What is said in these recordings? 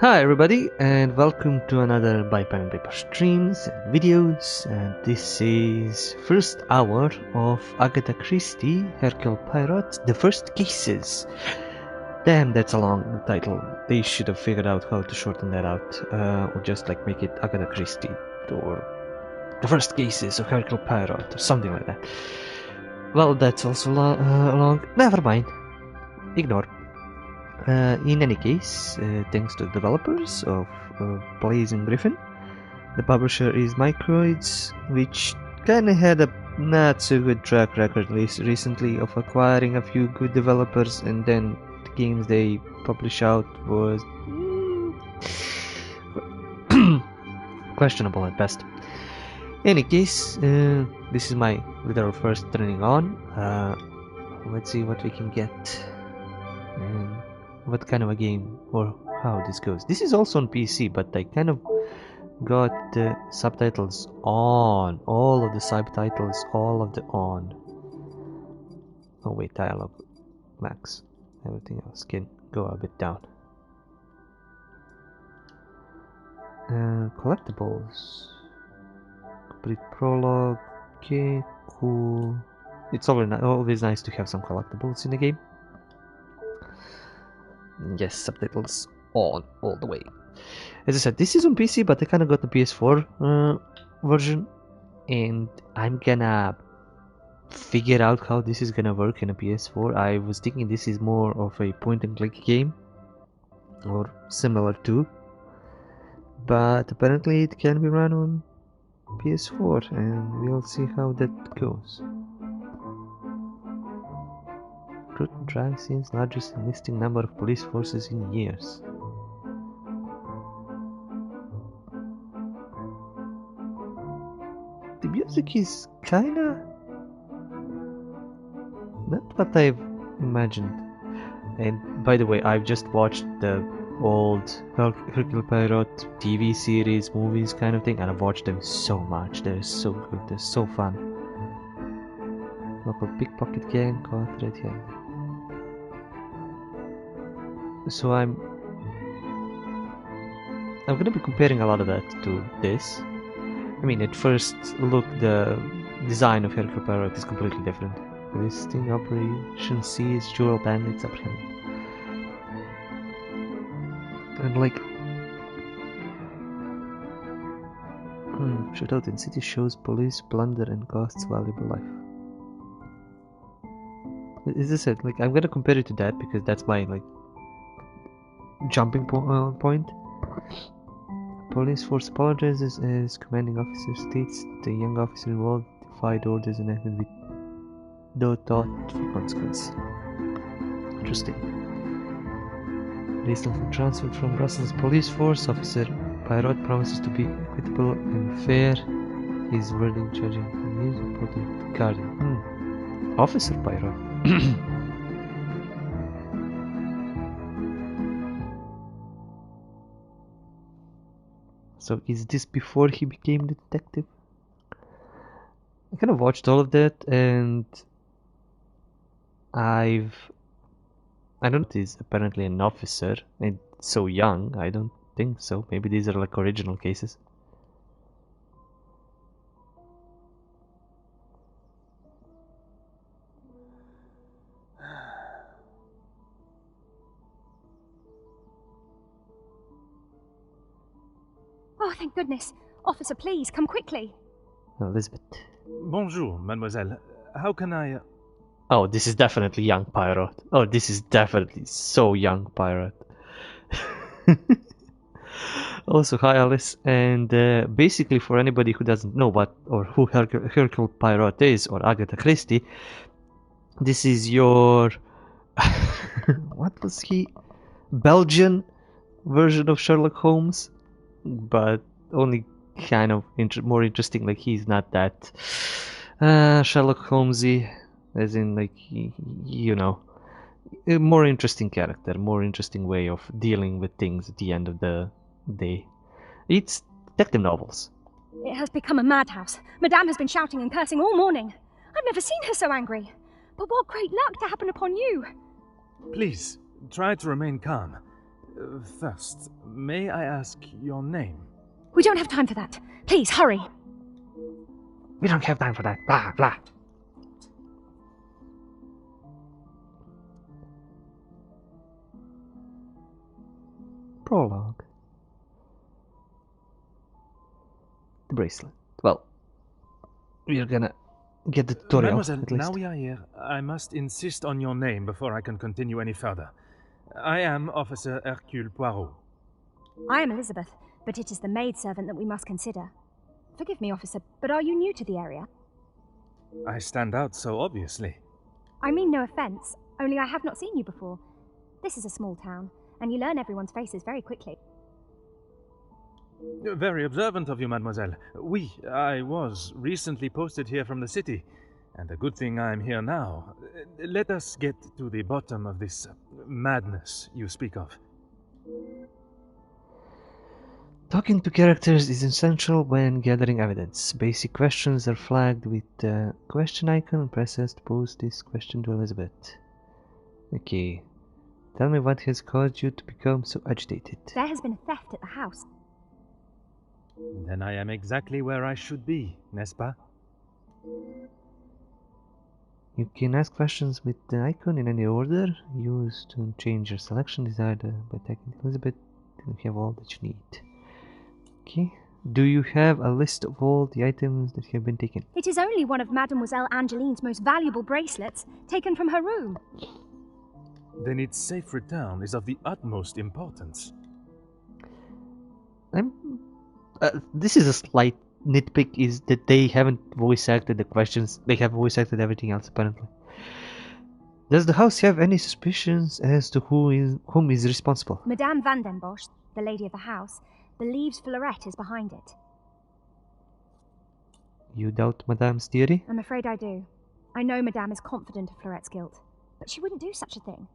Hi everybody, and welcome to another by pen and paper streams and videos, and this is first hour of Agatha Christie, Hercule Poirot, The First Cases. Damn, that's a long title. They should have figured out how to shorten that out, or just like make it Agatha Christie, or The First Cases of Hercule Poirot, or something like that. Well, that's also long. Never mind. Ignore. In any case, thanks to the developers of Blazing Griffin, the publisher is Microids, which kinda had a not so good track record recently of acquiring a few good developers, and then the games they publish out was questionable at best. In any case, this is my literal first turning on. Let's see what we can get. What kind of a game or how this goes. This is also on PC, but I kind of got the subtitles on. All of the subtitles, all of the on. Oh wait, dialogue max. Everything else can go a bit down. Collectibles. Complete prologue. Okay, cool. It's always nice to have some collectibles in the game. Yes, subtitles on all the way. As I said, this is on PC, but I kind of got the PS4 version, and I'm gonna figure out how this is gonna work in a PS4. I was thinking this is more of a point-and-click game, or similar to, but apparently it can be run on PS4, and we'll see how that goes. Drive scene's largest enlisting number of police forces in years. The music is kinda not what I've imagined. And by the way, I've just watched the old Hercule Poirot TV series, movies kind of thing, and I've watched them so much. They're so good, they're so fun. Local pickpocket gang caught red-handed. So I'm gonna be comparing a lot of that to this. I mean, at first look, the design of Hercule Poirot is completely different. Listing Operation C's jewel bandits apprehended. And like, shootout in city shows police plunder and costs valuable life. Is this it? Like, I'm gonna compare it to that because that's my like jumping point. Police force apologizes as commanding officer states the young officer involved defied orders and acted with no thought for consequence. Interesting. Recently transferred from Brussels police force, Officer Poirot promises to be equitable and fair. His verdict judging news reported Guardian. Officer Poirot. So is this before he became the detective? I kind of watched all of that, and I don't know if he's apparently an officer and so young. I don't think so. Maybe these are like original cases. Oh, thank goodness. Officer, please, come quickly. Elizabeth. Bonjour, mademoiselle. How can I... Oh, this is definitely young Poirot. Oh, this is definitely so young Poirot. Also, hi Alice. And basically, for anybody who doesn't know what or who Hercule Poirot is, or Agatha Christie, this is your... what was he? Belgian version of Sherlock Holmes, but only kind of more interesting. Like, he's not that Sherlock Holmesy, as in like, you know, a more interesting character, more interesting way of dealing with things at the end of the day. It's detective novels. It has become a madhouse. Madame has been shouting and cursing all morning. I've never seen her so angry. But what great luck to happen upon you. Please, try to remain calm. First, may I ask your name? We don't have time for that. Please, hurry. We don't have time for that. Blah, blah. Prologue. The bracelet. Well, we're gonna get the tutorial, Mademoiselle, at least. now we are here, I must insist on your name before I can continue any further. I am Officer Hercule Poirot. I am Elizabeth, but it is the maidservant that we must consider. Forgive me, officer, but are you new to the area? I stand out so obviously. I mean no offence, only I have not seen you before. This is a small town, and you learn everyone's faces very quickly. Very observant of you, mademoiselle. I was recently posted here from the city, and a good thing I am here now. Let us get to the bottom of this madness you speak of. Talking to characters is essential when gathering evidence. Basic questions are flagged with the question icon. Press S to pose this question to Elizabeth. Okay. Tell me what has caused you to become so agitated. There has been a theft at the house. Then I am exactly where I should be, n'est-ce pas? You can ask questions with the icon in any order. Use to change your selection desired by tagging Elizabeth. You have all that you need. Okay. Do you have a list of all the items that have been taken? It is only one of Mademoiselle Angeline's most valuable bracelets, taken from her room. Then its safe return is of the utmost importance. This is a slight nitpick, is that they haven't voice acted the questions. They have voice acted everything else, apparently. Does the house have any suspicions as to whom is responsible? Madame Van den Bosch, the lady of the house, believes Fleurette is behind it. You doubt Madame's theory? I'm afraid I do. I know Madame is confident of Fleurette's guilt, but she wouldn't do such a thing.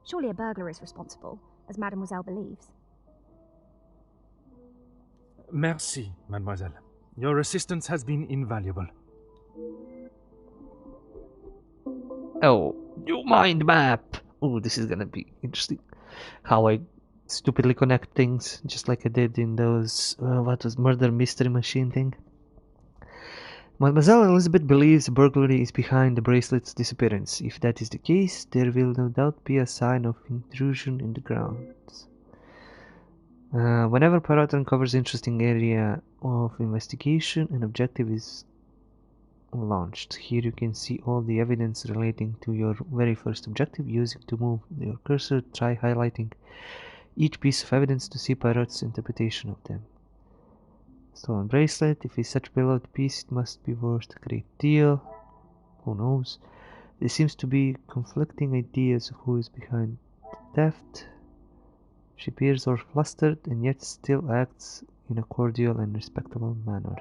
Surely a burglar is responsible, as Mademoiselle believes. Merci, mademoiselle. Your assistance has been invaluable. Oh, you mind map! Oh, this is gonna be interesting. How I stupidly connect things, just like I did in those, what was murder mystery machine thing. Mademoiselle Elizabeth believes burglary is behind the bracelet's disappearance. If that is the case, there will no doubt be a sign of intrusion in the grounds. Whenever Poirot uncovers interesting area of investigation, an objective is launched. Here you can see all the evidence relating to your very first objective. Using to move your cursor, try highlighting each piece of evidence to see Poirot's interpretation of them. Stolen bracelet. If it's such a beloved piece, it must be worth a great deal. Who knows? There seems to be conflicting ideas of who is behind the theft. She appears all flustered and yet still acts in a cordial and respectable manner.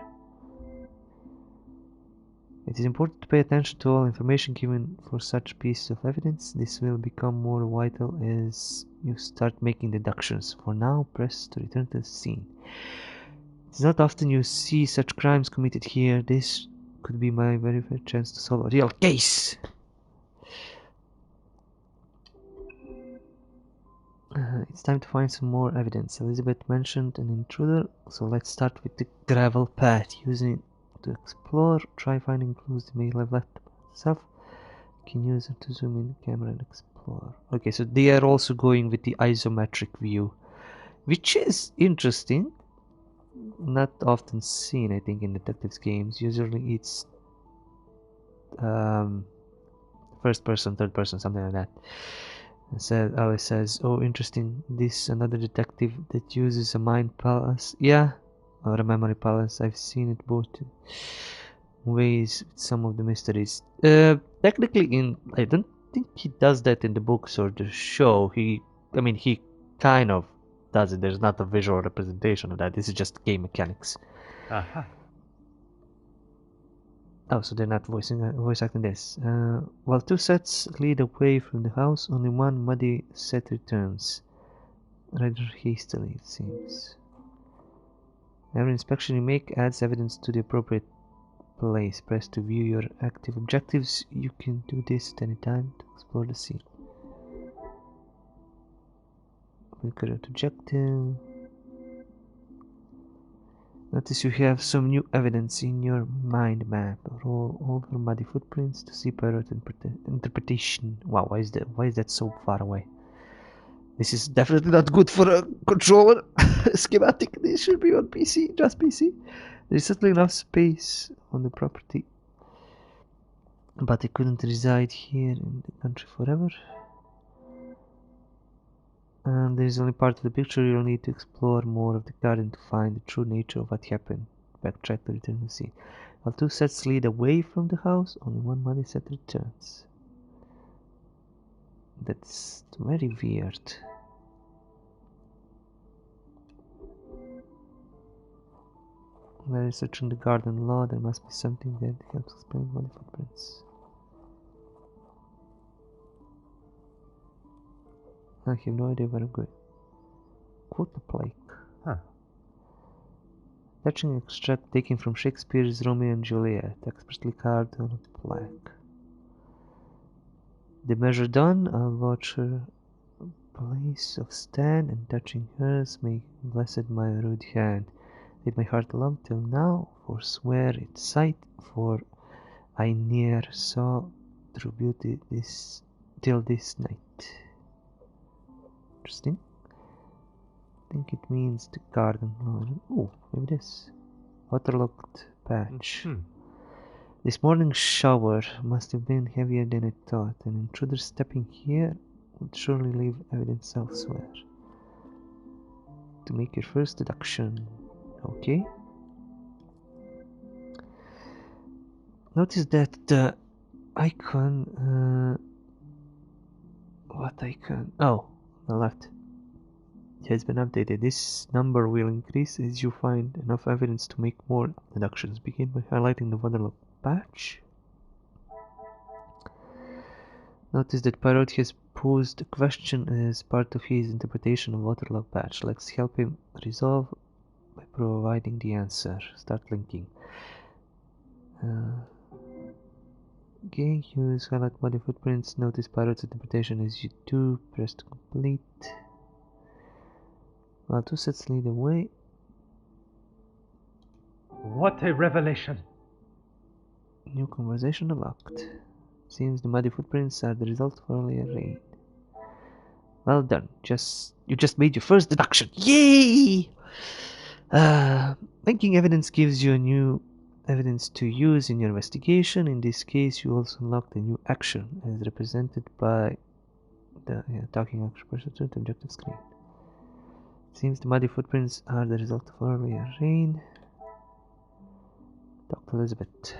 It is important to pay attention to all information given for such pieces of evidence. This will become more vital as you start making deductions. For now, press to return to the scene. It's not often you see such crimes committed here. This could be my very first chance to solve a real case. It's time to find some more evidence. Elizabeth mentioned an intruder, so let's start with the gravel path. Using to explore, try finding clues that may have left itself. You can use it to zoom in the camera and explore. Okay, so they are also going with the isometric view, which is interesting. Not often seen, I think, in detectives games. Usually it's first person, third person, something like that. It says, oh, interesting, this another detective that uses a mind palace. Yeah, or a memory palace. I've seen it both ways with some of the mysteries. Technically, I don't think he does that in the books or the show. He kind of does it. There's not a visual representation of that. This is just game mechanics. Aha. Oh, so they're not voice acting this. While two sets lead away from the house, only one muddy set returns. Rather hastily, it seems. Every inspection you make adds evidence to the appropriate place. Press to view your active objectives. You can do this at any time to explore the scene. Current objective. Notice you have some new evidence in your mind map. Roll over muddy footprints to see Poirot interpretation. Wow, why is that so far away? This is definitely not good for a controller. Schematic. This should be on PC, just PC. There's certainly enough space on the property, but I couldn't reside here in the country forever. And there is only part of the picture. You'll need to explore more of the garden to find the true nature of what happened. Backtrack to return to the scene. While 2 sets lead away from the house, only 1 muddy set returns. That's very weird. While researching the garden law, there must be something there that helps explain muddy footprints. I have no idea where I'm going. Quote the plaque. Huh. Touching extract taken from Shakespeare's Romeo and Juliet, expressly carved on a plaque. The measure done, I'll watch her place of stand, and touching hers, make blessed my rude hand. Did my heart love till now, forswear its sight, for I ne'er saw true beauty till this night. Interesting. I think it means the garden law. Oh, maybe this. Waterlogged patch. This morning's shower must have been heavier than I thought. An intruder stepping here would surely leave evidence elsewhere. To make your first deduction. Okay. Notice that the icon. What icon? Oh, the left. It has been updated. This number will increase as you find enough evidence to make more deductions. Begin by highlighting the waterlogged patch. Notice that Poirot has posed a question as part of his interpretation of waterlogged patch. Let's help him resolve by providing the answer. Start linking. Okay, use highlight body footprints. Notice Poirot's interpretation as you do. Press to complete. While 2 sets lead away. What a revelation! New conversation unlocked. Seems the muddy footprints are the result of earlier rain. Well done. You just made your first deduction. Yay! Linking evidence gives you new evidence to use in your investigation. In this case, you also unlocked a new action as represented by the talking action person to the objective screen. Seems the muddy footprints are the result of earlier rain. Talk to Elizabeth.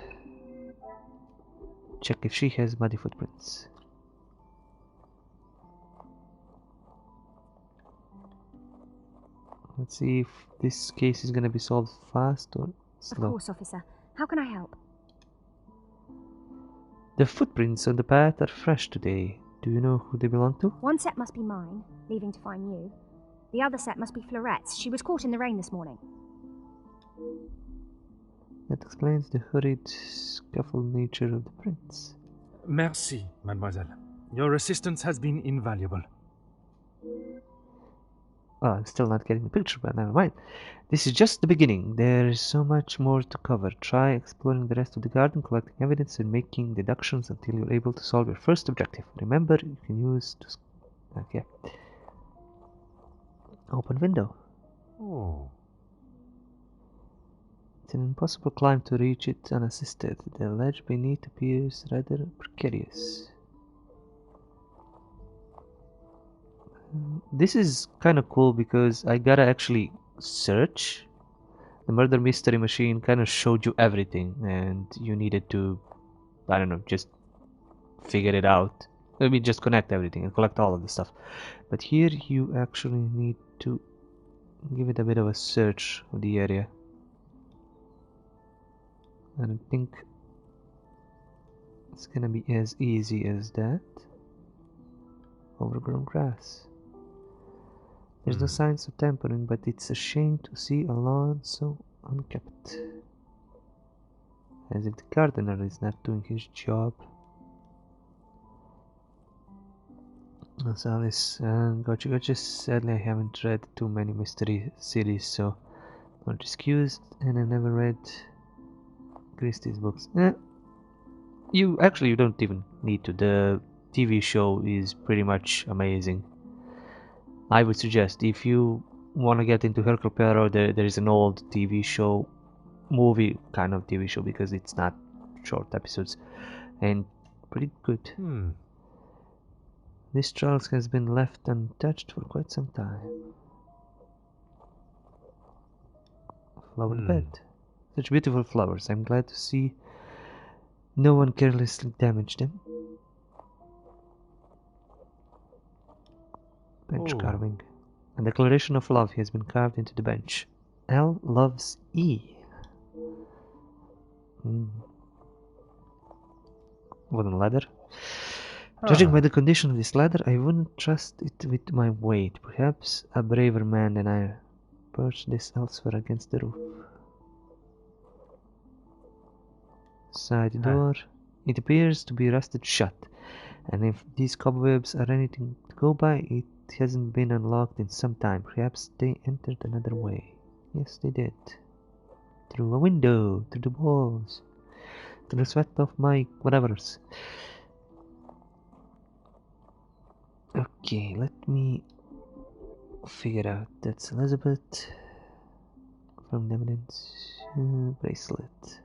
Check if she has muddy footprints. Let's see if this case is gonna be solved fast or slow. Of course, officer. How can I help? The footprints on the path are fresh today. Do you know who they belong to? 1 set must be mine, leaving to find you. The other set must be Florette's. She was caught in the rain this morning. That explains the hurried, scuffled nature of the prints. Merci, mademoiselle. Your assistance has been invaluable. Well, I'm still not getting the picture, but never mind. This is just the beginning. There is so much more to cover. Try exploring the rest of the garden, collecting evidence and making deductions until you're able to solve your first objective. Remember, you can use to... Okay. Open window. Oh. It's an impossible climb to reach it unassisted. The ledge beneath appears rather precarious. This is kind of cool because I gotta actually search. The murder mystery machine kind of showed you everything and you needed to, I don't know, just figure it out. I mean, just connect everything and collect all of the stuff. But here you actually need to give it a bit of a search of the area. I don't think it's gonna be as easy as that. Overgrown grass. There's no signs of tampering, but it's a shame to see a lawn so unkept. As if the gardener is not doing his job. That's Alice. Gotcha. Sadly, I haven't read too many mystery series, so not excused, and I never read Christie's books. You don't even need to. The TV show is pretty much amazing. I would suggest if you want to get into Hercule Poirot, there is an old TV show, movie kind of TV show, because it's not short episodes, and pretty good. This trellis has been left untouched for quite some time. Flower bed. Such beautiful flowers. I'm glad to see no one carelessly damaged them. Bench carving. A declaration of love has been carved into the bench. L loves E. Wooden ladder. Judging by the condition of this ladder, I wouldn't trust it with my weight. Perhaps a braver man than I perched this elsewhere against the roof. Side door. It appears to be rusted shut, and if these cobwebs are anything to go by, it hasn't been unlocked in some time. Perhaps they entered another way. Yes, they did. Through a window, through the walls, through the sweat of my whatevers. Okay, let me figure out. That's Elizabeth. From the evidence. Bracelet.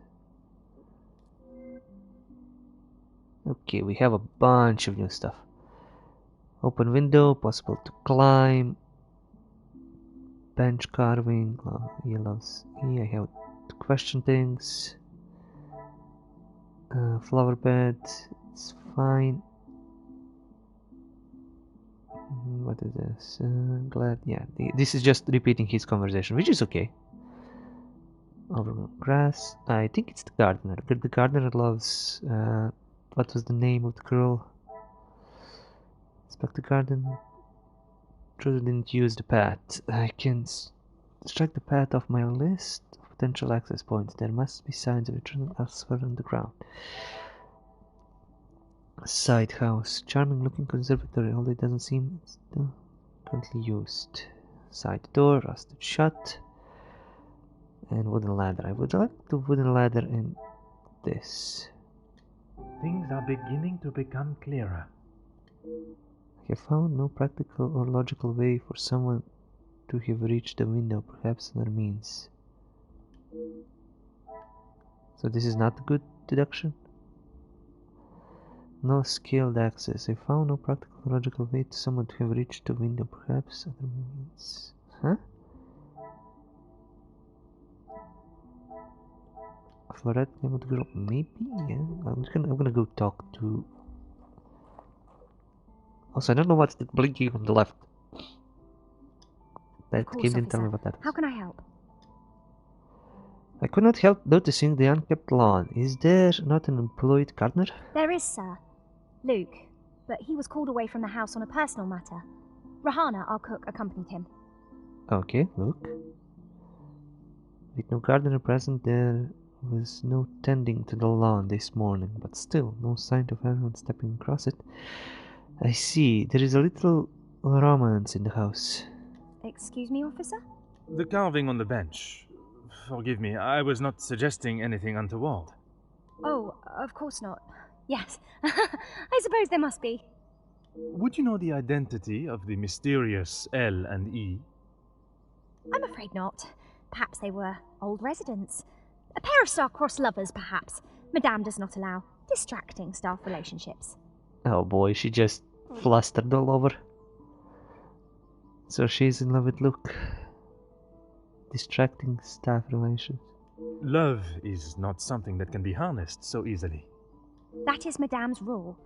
Okay, we have a bunch of new stuff. Open window, possible to climb. Bench carving. Oh, he loves E. I have to question things. Flower bed. It's fine. What is this? Glad. Yeah, this is just repeating his conversation, which is okay. Overgrown grass. I think it's the gardener. The gardener loves. What was the name of the girl? Inspect the garden. Truly didn't use the path. I can strike the path off my list of potential access points. There must be signs of return elsewhere on the ground. Side house. Charming looking conservatory, although it doesn't seem still currently used. Side door, rusted shut. And wooden ladder. I would like the wooden ladder and this. Things are beginning to become clearer. I have found no practical or logical way for someone to have reached the window, perhaps other means. So this is not a good deduction? No skilled access. I found no practical or logical way to someone to have reached the window, perhaps other means. Huh? Floret name of the girl? Maybe, yeah. I'm gonna go talk to. Also, I don't know what's the blinking on the left. That game didn't tell me what that is. How can I help? I could not help noticing the unkept lawn. Is there not an employed gardener? There is, sir. Luke, but he was called away from the house on a personal matter. Rahana, our cook, accompanied him. Okay, look. With no gardener present, there was no tending to the lawn this morning, but still no sign of anyone stepping across it. I see. There is a little romance in the house. Excuse me, officer? The carving on the bench. Forgive me, I was not suggesting anything untoward. Oh, of course not. Yes, I suppose there must be. Would you know the identity of the mysterious L and E? I'm afraid not. Perhaps they were old residents. A pair of star-crossed lovers, perhaps. Madame does not allow distracting staff relationships. Oh boy, she just flustered all over. So she's in love with Luke. Distracting staff relations. Love is not something that can be harnessed so easily. That is Madame's rule,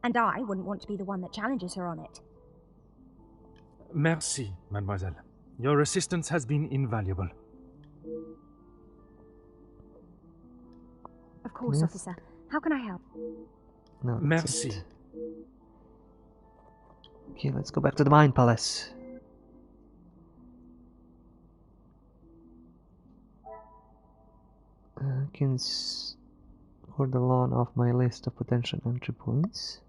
and I wouldn't want to be the one that challenges her on it. Merci, mademoiselle. Your assistance has been invaluable. Of course, Yes. officer. How can I help? No, that's Merci. it. Okay, let's go back to the Mine Palace. I can score the lawn off my list of potential entry points.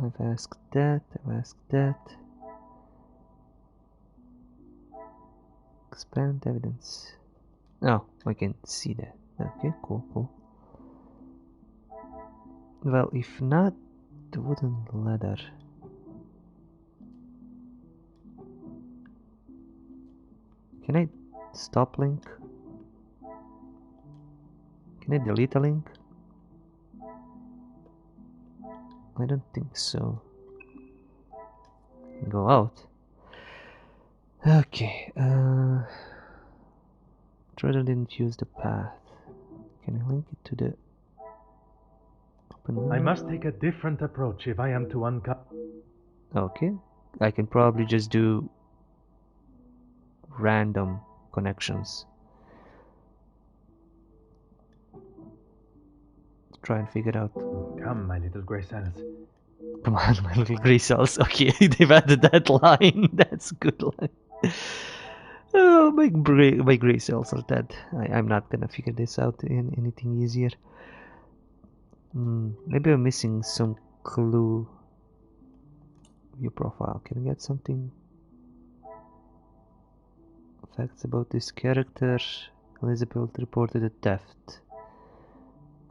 I've asked that, I've asked that. Expand evidence. Oh, I can see that. Okay, cool, cool. Well, if not, the wooden ladder. Can I stop link? Can I delete a link? I don't think so. Go out. Okay, Trader didn't use the path. Can I link it to the open window? I must take a different approach if I am to uncover. Okay, I can probably just do random connections. Try and figure out. Come, my little grey cells. Come on, my little grey cells. Okay, they've added that line. That's a good line. Oh, my grey cells are dead. I'm not gonna figure this out in anything easier. Maybe I'm missing some clue. View profile. Can I get something? Facts about this character. Elizabeth reported a theft.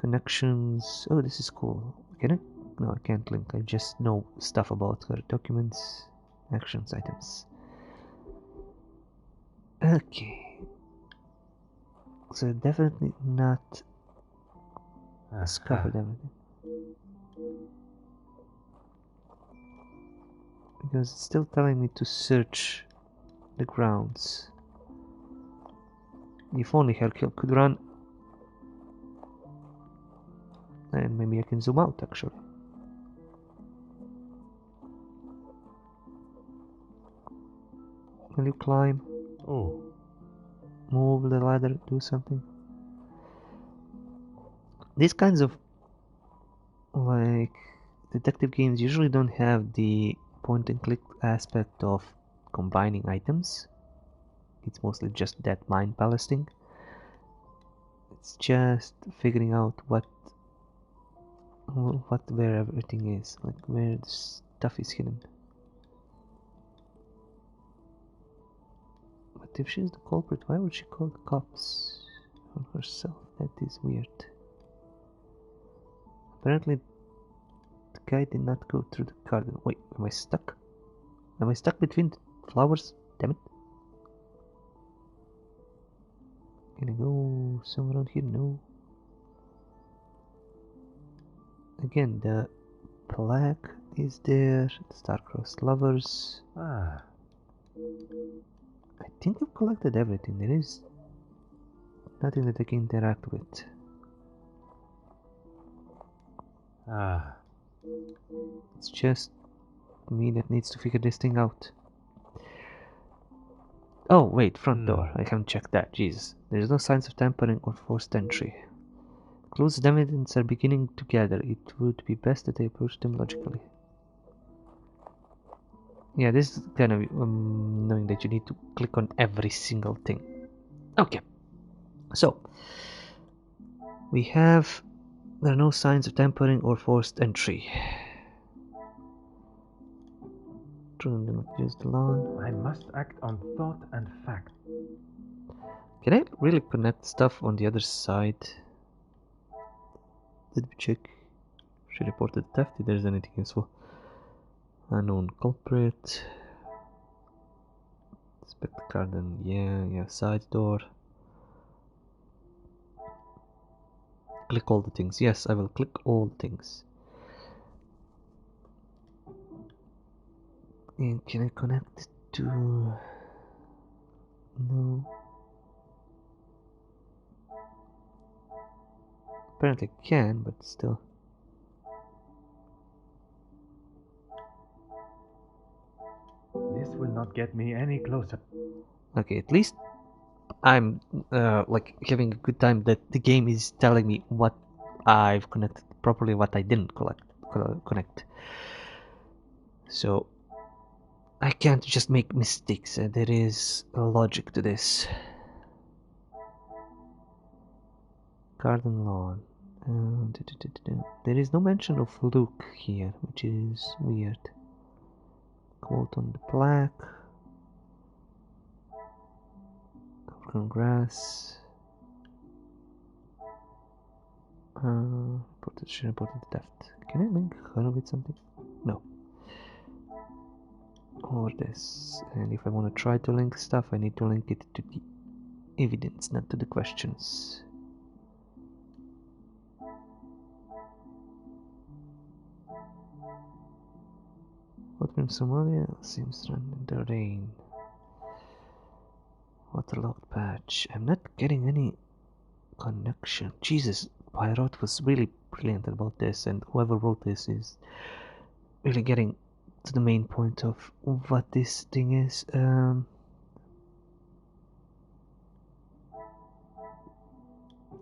Connections. Oh, this is cool. Can I? No, I can't link. I just know stuff about her. Documents, actions, items. Okay. So definitely not discovered everything. Because it's still telling me to search the grounds. If only Hercule could run. And maybe I can zoom out actually. Will you climb? Oh. Move the ladder, do something. These kinds of like detective games usually don't have the point and click aspect of combining items. It's mostly just that mind palace-ing. It's just figuring out where everything is, like where the stuff is hidden. But if she's the culprit, why would she call the cops on herself? That is weird. Apparently the guy did not go through the garden. Wait, am I stuck? Am I stuck between the flowers? Damn it. Can I go somewhere around here? No. Again, the plaque is there. The star-crossed lovers. Ah. I think I've collected everything. There is nothing that I can interact with. Ah. It's just me that needs to figure this thing out. Oh, wait, front door. I haven't checked that. Jesus. There's no signs of tampering or forced entry. Clues and evidence are beginning to gather. It would be best that I approach them logically. Yeah, this is kind of knowing that you need to click on every single thing. Okay. So, we have... There are no signs of tampering or forced entry. Children do not use the lawn. I must act on thought and fact. Can I really connect stuff on the other side? Did we check? She reported theft if there's anything useful. Unknown culprit. Inspect the garden. Yeah, side door. Click all the things. Yes, I will click all the things. And can I connect it to... No. Apparently I can, but still. This will not get me any closer. Okay, at least I'm like having a good time that the game is telling me what I've connected properly, what I didn't connect. So I can't just make mistakes. There is a logic to this. Garden lawn. There is no mention of Luke here, which is weird. Quote on the plaque. Overgrown grass. Reported theft. Can I link her with something? No. Or this. And if I want to try to link stuff, I need to link it to the evidence, not to the questions. What from Somalia seems run in the rain. Waterlogged patch. I'm not getting any connection. Jesus, Poirot was really brilliant about this, and whoever wrote this is really getting to the main point of what this thing is.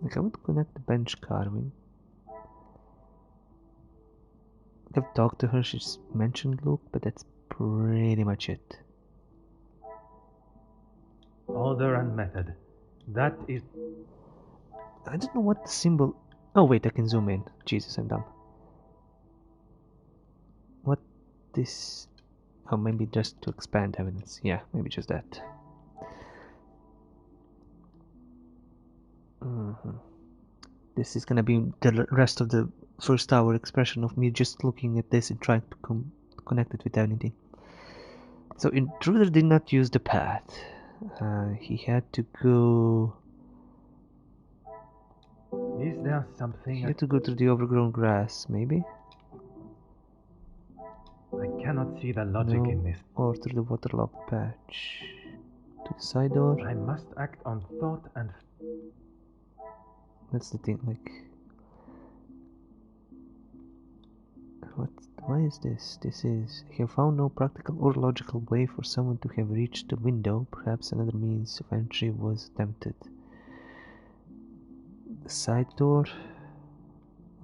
Like I would connect the bench carving. I've talked to her, she's mentioned Luke, but that's pretty much it. Order and method. That is... I don't know what the symbol... Oh wait, I can zoom in. Jesus, I'm dumb. What this... Oh, maybe just to expand evidence. Yeah, maybe just that. This is gonna be the rest of the first hour expression of me just looking at this and trying to connect it with anything. So intruder did not use the path. He had to go... Is there something... He had to go through the overgrown grass, maybe? I cannot see the logic in this. Or through the waterlogged patch. To the side door. I must act on thought and... That's the thing, like... What? Why is this? This is... I have found no practical or logical way for someone to have reached the window. Perhaps another means of entry was attempted. The side door...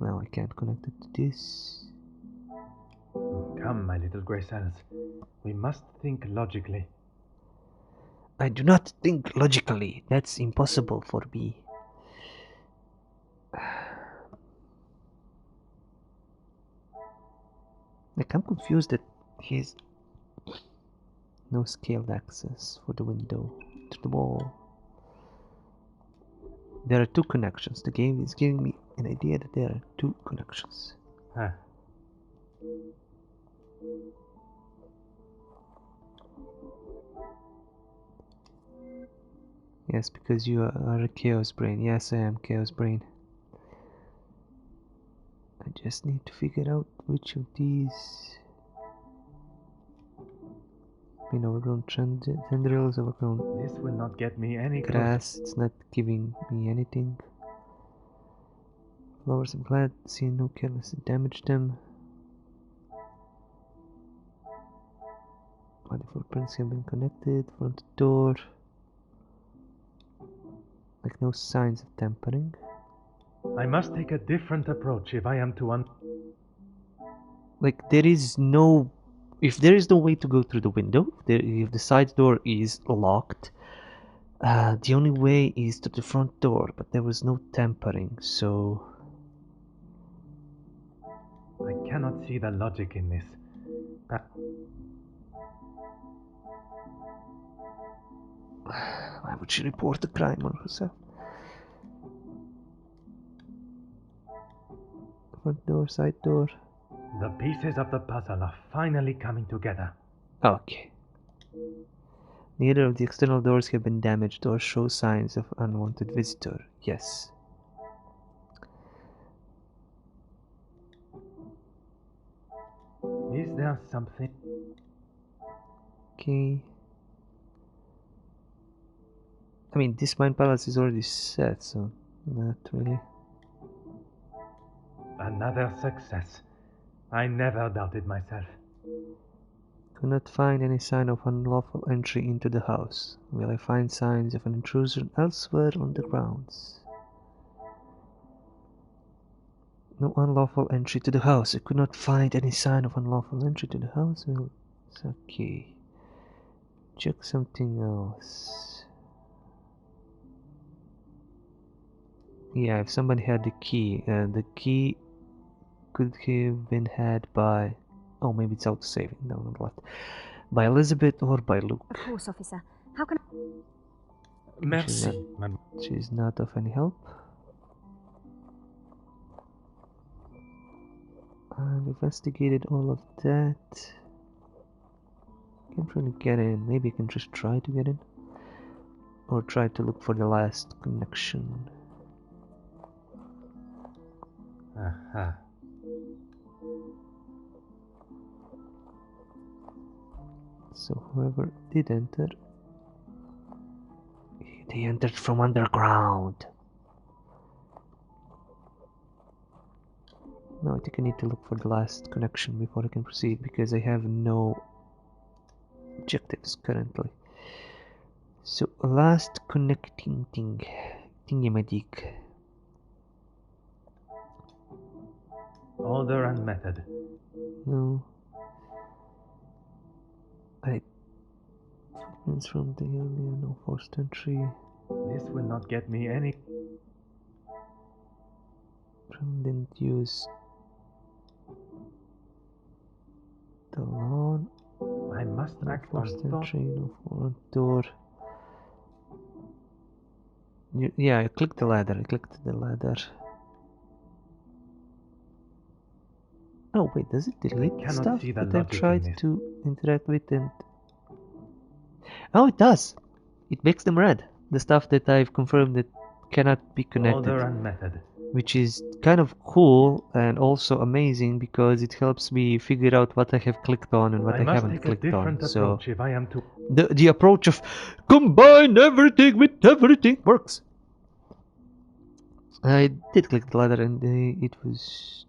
Now I can't connect it to this. Come, my little grey cells. We must think logically. I do not think logically. That's impossible for me. Like, I'm confused that he's no scaled access for the window to the wall. There are two connections. The game is giving me an idea that there are two connections. Huh. Yes, because you are a chaos brain. Yes, I am chaos brain. I just need to figure out which of these... overgrown tendrils, overgrown... This will not get me any grass. It's not giving me anything. Flowers, I'm glad to see no careless damage them. Body footprints have been connected. Front door. Like no signs of tampering. I must take a different approach if I am to Like there is no... If there is no way to go through the window, if the side door is locked, the only way is to the front door, but there was no tampering, so... I cannot see the logic in this. Why would she report the crime on herself? Front door, side door. The pieces of the puzzle are finally coming together. Okay. Neither of the external doors have been damaged or show signs of unwanted visitor. Yes. Is there something? Okay. I mean, this Mind Palace is already set, so not really. Another success. I never doubted myself. Could not find any sign of unlawful entry into the house. Will I find signs of an intrusion elsewhere on the grounds? No unlawful entry to the house. I could not find any sign of unlawful entry to the house. Well, it's okay. Check something else. Yeah, if somebody had the key could have been had by... Oh, maybe it's auto-saving. No, not what. By Elizabeth or by Luke. Of course, officer. How can Merci, madame. She's not of any help. I've investigated all of that. Can't really get in. Maybe I can just try to get in. Or try to look for the last connection. Aha. So whoever did enter, they entered from underground. Now I think I need to look for the last connection before I can proceed, because I have no objectives currently. So last connecting thing, thingy-majig. Order and method. No. Footprints from the earlier, no forced entry. This will not get me any... Didn't use the lawn. I must No act on forced thought. entry, no front door. Yeah, I clicked the ladder. Oh wait, does it delete cannot stuff see the that I've logic in tried this. to interact with? And oh, it does. It makes them red. The stuff that I've confirmed that cannot be connected, Order and method. which is kind of cool and also amazing because it helps me figure out what I have clicked on and what I must haven't take a clicked on. different So approach if I am to... the approach of combine everything with everything works. I did click the ladder and it was...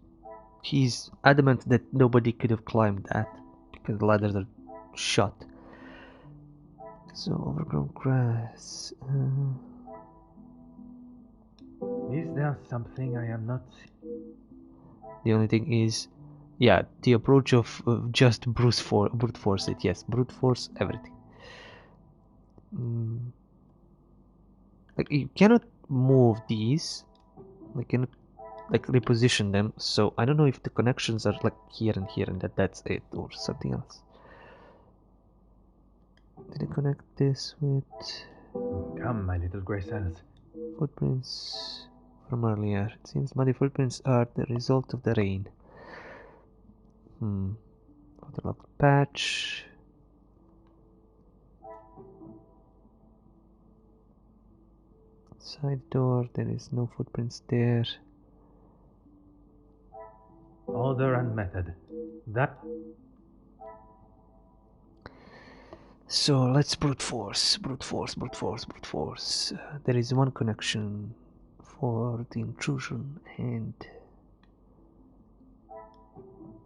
He's adamant that nobody could have climbed that because the ladders are shut. So overgrown grass. Is there something I am not... The only thing is, yeah, the approach of just brute force it. Yes, brute force everything. Like you cannot move these. Like cannot like reposition them. So I don't know if the connections are like here and that's it or something else. Did I connect this with Come, my little grey cells. footprints from earlier? It seems muddy footprints are the result of the rain. Waterlogged patch. Side door, there is no footprints there. Order and method. That... So let's brute force. There is one connection for the intrusion and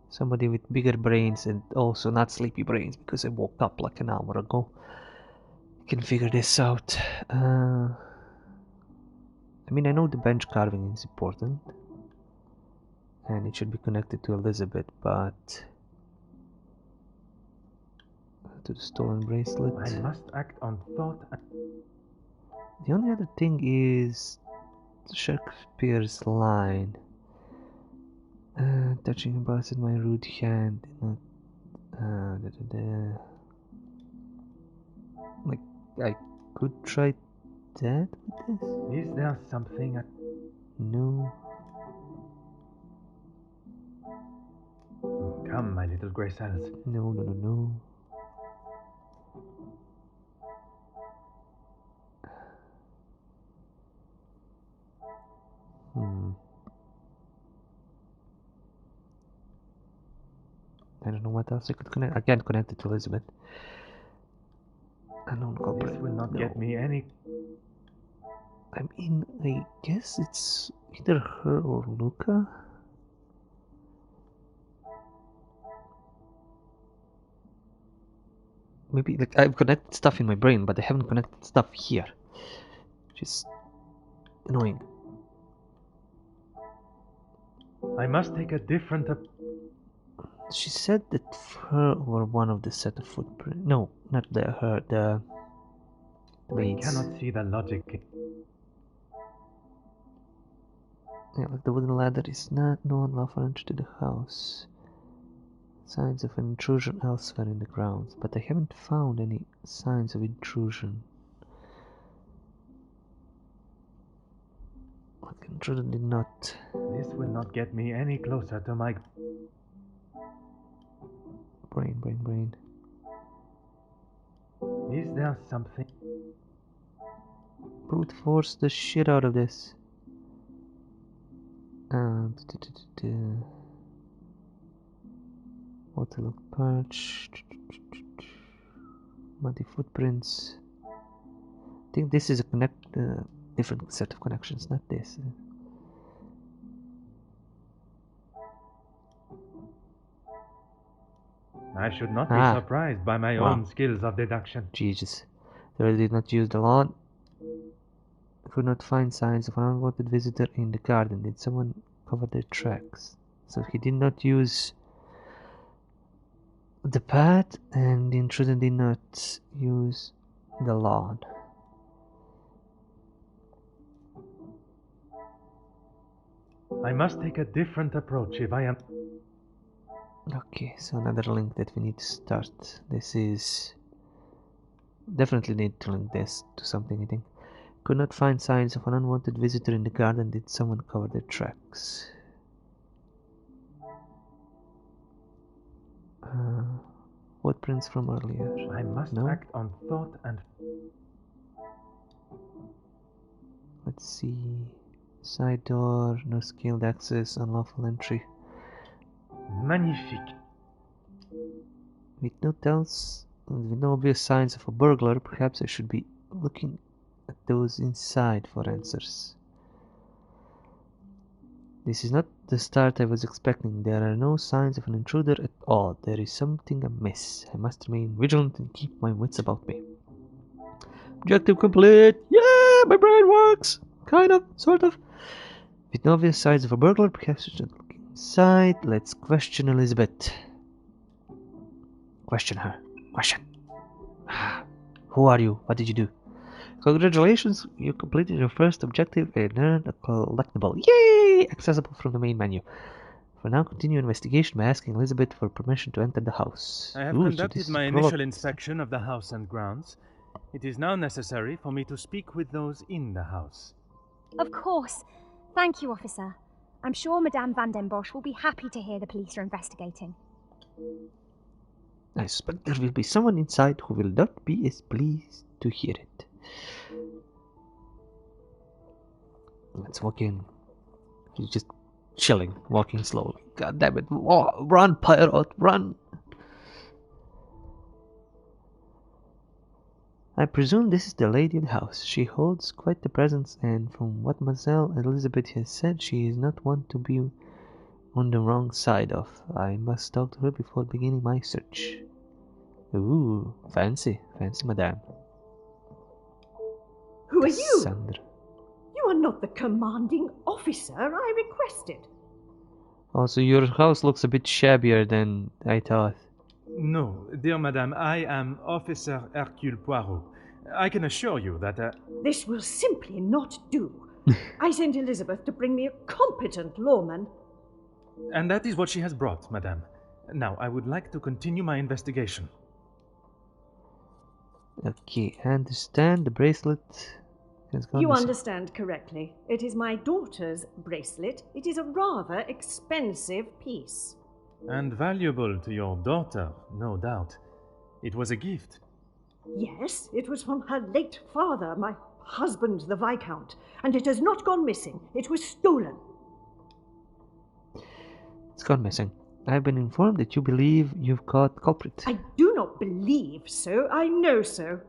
somebody with bigger brains and also not sleepy brains because I woke up like an hour ago. I can figure this out. I mean, I know the bench carving is important and it should be connected to Elizabeth, but to the stolen bracelet. I must act on thought. The only other thing is Shakespeare's line. Touching a brass in my rude hand. Like, I could try that with this? Is there something I... No. Come, my little grey cells. No. I don't know what else I could connect. I can't connect it to Elizabeth. Unknown culprit. This will not get me any... I mean, I guess it's either her or Luca. Maybe, like, I've connected stuff in my brain, but I haven't connected stuff here. Which is annoying. I must take a different... She said that her were one of the set of footprints. No, not her, the I maids. cannot see the logic. Yeah, like the wooden ladder is not known lawful entry to the house. Signs of an intrusion elsewhere in the grounds, but I haven't found any signs of intrusion. Like intruder did not. This will not get me any closer to my... Brain. Is there something? Brute force the shit out of this. Waterlogged perch. Muddy footprints. I think this is a different set of connections, not this. I should not be surprised by my own skills of deduction. Jesus. They did not use the lawn. Could not find signs of an unwanted visitor in the garden. Did someone cover their tracks? So he did not use the path, and the intruder did not use the lawn. I must take a different approach if I am... Okay, so another link that we need to start. This is... Definitely need to link this to something, I think. Could not find signs of an unwanted visitor in the garden. Did someone cover their tracks? Footprints from earlier. I must act on thought and... Let's see. Side door, no scaled access, unlawful entry. Magnifique. With no obvious signs of a burglar, perhaps I should be looking at those inside for answers. This is not the start I was expecting. There are no signs of an intruder at all. There is something amiss. I must remain vigilant and keep my wits about me. Objective complete! Yeah, my brain works! Kind of, sort of. With no obvious signs of a burglar, perhaps I should look inside. Let's question Elizabeth. Question her. Question. Who are you? What did you do? Congratulations, you completed your first objective and earned a collectible. Yay! Accessible from the main menu. For now, continue investigation by asking Elizabeth for permission to enter the house. I have conducted my initial inspection of the house and grounds. It is now necessary for me to speak with those in the house. Of course. Thank you, officer. I'm sure Madame Van den Bosch will be happy to hear the police are investigating. I suspect there will be someone inside who will not be as pleased to hear it. Let's walk in. He's just chilling, walking slowly. God damn it. Oh, run, Poirot, run! I presume this is the lady of the house. She holds quite the presence, and from what Mademoiselle Elizabeth has said, she is not one to be on the wrong side of. I must talk to her before beginning my search. Ooh, fancy, madame. Who are you? Cassandra. You are not the commanding officer I requested. Also, your house looks a bit shabbier than I thought. No, dear madame, I am Officer Hercule Poirot. I can assure you that... This will simply not do. I sent Elizabeth to bring me a competent lawman. And that is what she has brought, madame. Now, I would like to continue my investigation. Okay, I understand the bracelet has gone You missing. understand correctly. It is my daughter's bracelet. It is a rather expensive piece. And valuable to your daughter, no doubt. It was a gift. Yes, it was from her late father, my husband, the Viscount, and it has not gone missing. It was stolen. It's gone missing. I've been informed that you believe you've caught the culprit. I do not believe so. I know so.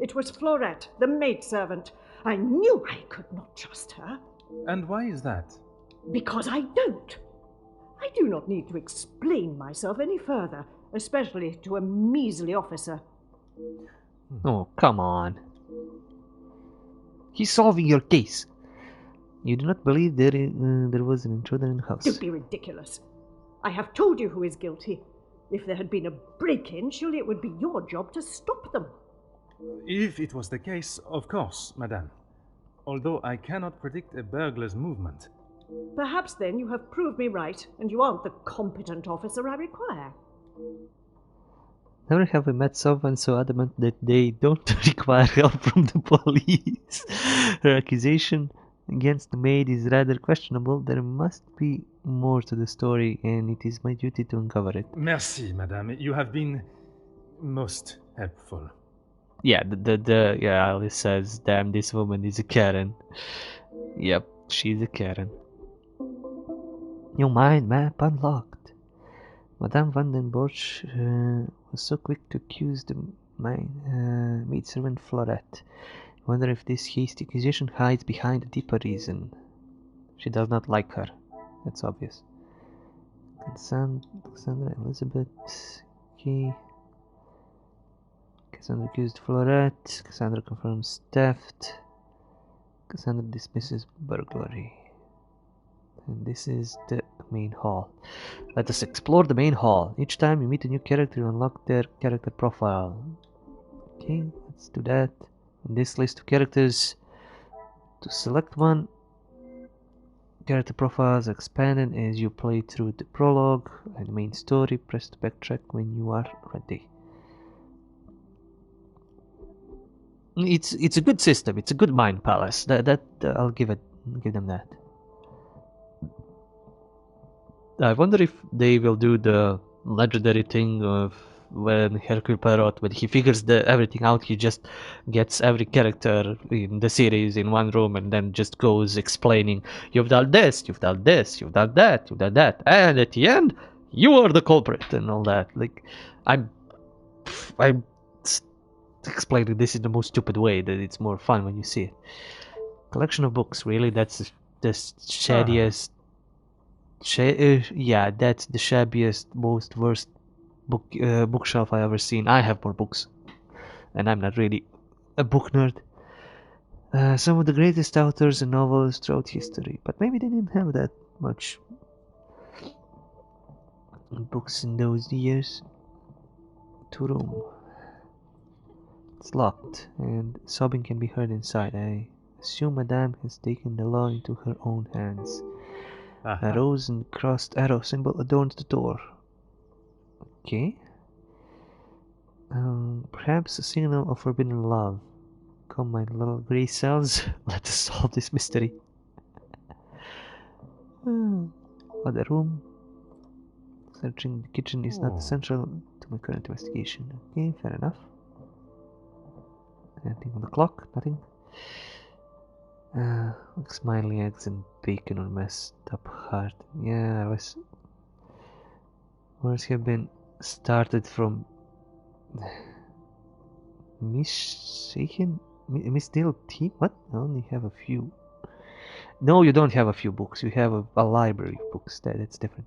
It was Florette, the maidservant. I knew I could not trust her. And why is that? Because I don't. I do not need to explain myself any further, especially to a measly officer. Oh, come on. He's solving your case. You do not believe there was an intruder in the house. Don't be ridiculous. I have told you who is guilty. If there had been a break-in, surely it would be your job to stop them. If it was the case, of course, madame. Although I cannot predict a burglar's movement. Perhaps then you have proved me right, and you aren't the competent officer I require. Never have I met someone so adamant that they don't require help from the police. Her accusation against the maid is rather questionable. There must be more to the story, and it is my duty to uncover it. Merci, madame. You have been most helpful. Yeah, Alice says, "Damn, this woman is a Karen." Yep, she's a Karen. Your mind map unlocked. Madame van den Borch was so quick to accuse the maidservant Florette. I wonder if this hasty accusation hides behind a deeper reason. She does not like her. That's obvious. Cassandra Elizabeth. Okay. Cassandra accused Florette. Cassandra confirms theft. Cassandra dismisses burglary. And this is the main hall. Let us explore the main hall. Each time you meet a new character, you unlock their character profile. Okay, let's do that. In this list of characters, to select one, character profiles expanded as you play through the prologue and main story. Press to backtrack when you are ready. It's a good system. It's a good mind palace. That I'll give them that. I wonder if they will do the legendary thing of when Hercule Poirot, when he figures everything out, he just gets every character in the series in one room and then just goes explaining, you've done this, you've done this, you've done that, you've done that, and at the end, you are the culprit and all that. Like, I'm explaining this in the most stupid way, that it's more fun when you see it. Collection of books, really? That's the shadiest... yeah, that's the shabbiest, most worst bookshelf I ever seen. I have more books, and I'm not really a book nerd. Some of the greatest authors and novelists throughout history, but maybe they didn't have that much books in those years. To room. It's locked, and sobbing can be heard inside. I assume Madame has taken the law into her own hands. A rose and crossed arrow symbol adorns the door. Okay. Perhaps a signal of forbidden love. Come, my little grey cells, let us solve this mystery. Other room. Searching the kitchen is not essential to my current investigation. Okay, fair enough. Anything on the clock? Nothing. Like smiling eggs and bacon or messed up heart. Yeah, wars have been started from Misdale team? What? I only have a few. No, you don't have a few books. You have a library of books. That's different.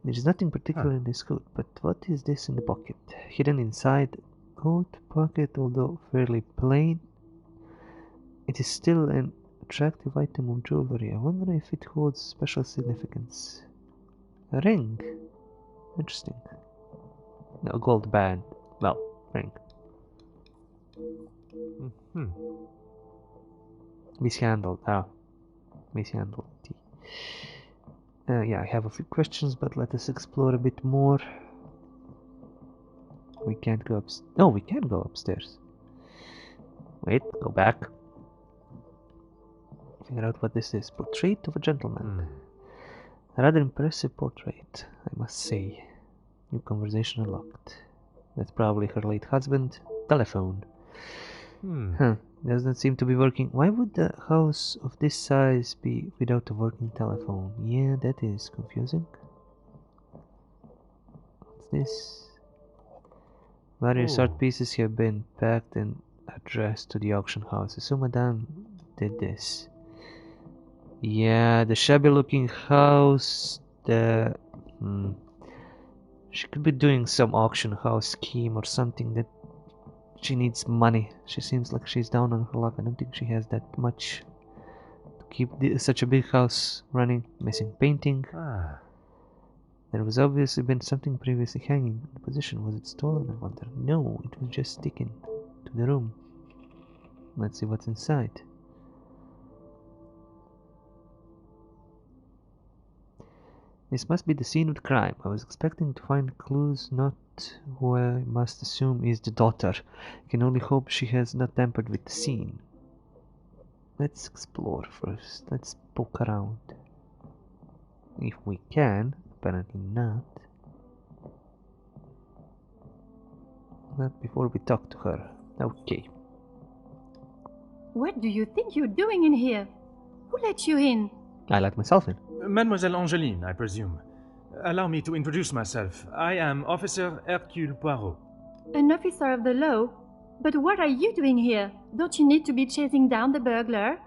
There's nothing particular in this coat, but what is this in the pocket? Hidden inside coat pocket, although fairly plain, it is still an attractive item of jewelry. I wonder if it holds special significance. A ring. Interesting. No, a gold band. Well, ring. Mishandled. Mishandled. Yeah, I have a few questions, but let us explore a bit more. We can't go upstairs. No, we can go upstairs. Wait, go back. Figure out what this is. Portrait of a gentleman. A rather impressive portrait, I must say. New conversation unlocked. That's probably her late husband. Telephone. Doesn't seem to be working. Why would a house of this size be without a working telephone? Yeah, that is confusing. What's this? Various art pieces have been packed and addressed to the auction house. So Madame did this. Yeah, the shabby looking house. She could be doing some auction house scheme or something that she needs money. She seems like she's down on her luck. I don't think she has that much to keep such a big house running. Missing painting. There was obviously been something previously hanging in the position. Was it stolen, I wonder? No, it was just sticking to the room. Let's see what's inside. This must be the scene of the crime. I was expecting to find clues, not who I must assume is the daughter. I can only hope she has not tampered with the scene. Let's explore first. Let's poke around. If we can. Apparently not. Not before we talk to her. Okay. What do you think you're doing in here? Who let you in? I let myself in. Mademoiselle Angeline, I presume. Allow me to introduce myself. I am Officer Hercule Poirot. An officer of the law? But what are you doing here? Don't you need to be chasing down the burglar?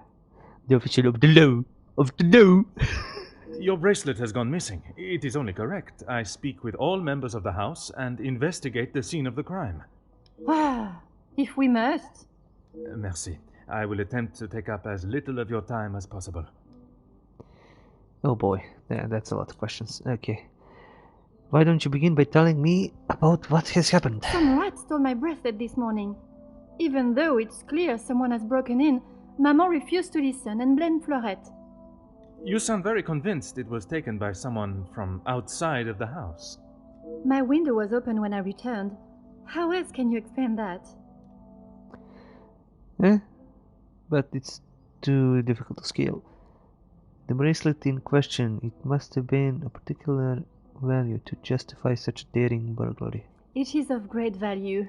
The official of the law. Of the law. Your bracelet has gone missing. It is only correct. I speak with all members of the house and investigate the scene of the crime. Ah, if we must. Merci. I will attempt to take up as little of your time as possible. Oh boy, yeah, that's a lot of questions. Okay. Why don't you begin by telling me about what has happened? Some rat stole my bracelet this morning. Even though it's clear someone has broken in, Maman refused to listen and blamed Florette. You sound very convinced it was taken by someone from outside of the house. My window was open when I returned. How else can you explain that? But it's too difficult to scale. The bracelet in question, it must have been a particular value to justify such a daring burglary. It is of great value.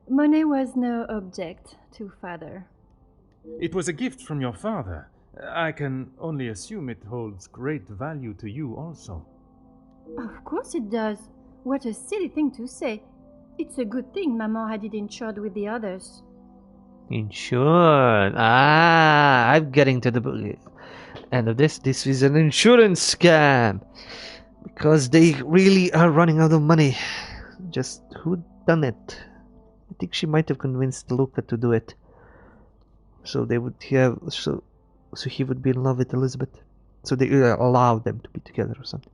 Money was no object to father. It was a gift from your father. I can only assume it holds great value to you also. Of course it does. What a silly thing to say. It's a good thing Maman had it insured with the others. Insured? Ah, I'm getting to the end of this. This is an insurance scam. Because they really are running out of money. Just who done it? I think she might have convinced Luca to do it. So they would have... So he would be in love with Elizabeth. So they allowed them to be together or something.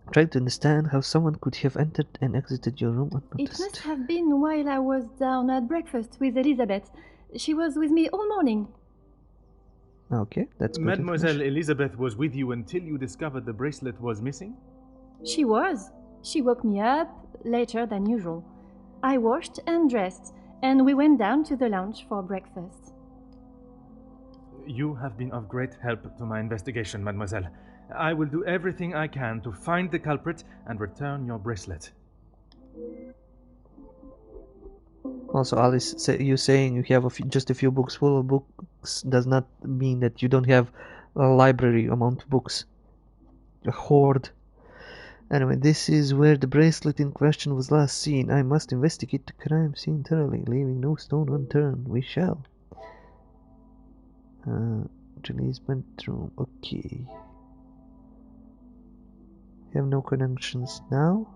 I'm trying to understand how someone could have entered and exited your room unnoticed. It must have been while I was down at breakfast with Elizabeth. She was with me all morning. Okay, that's good. Mademoiselle Elizabeth was with you until you discovered the bracelet was missing? She was. She woke me up later than usual. I washed and dressed, and we went down to the lounge for breakfast. You have been of great help to my investigation, mademoiselle. I will do everything I can to find the culprit and return your bracelet. Also, Alice, you saying you have just a few books full of books does not mean that you don't have a library amount of books. A hoard. Anyway, this is where the bracelet in question was last seen. I must investigate the crime scene thoroughly, leaving no stone unturned. We shall. Julie's bedroom. Okay. Have no connections now.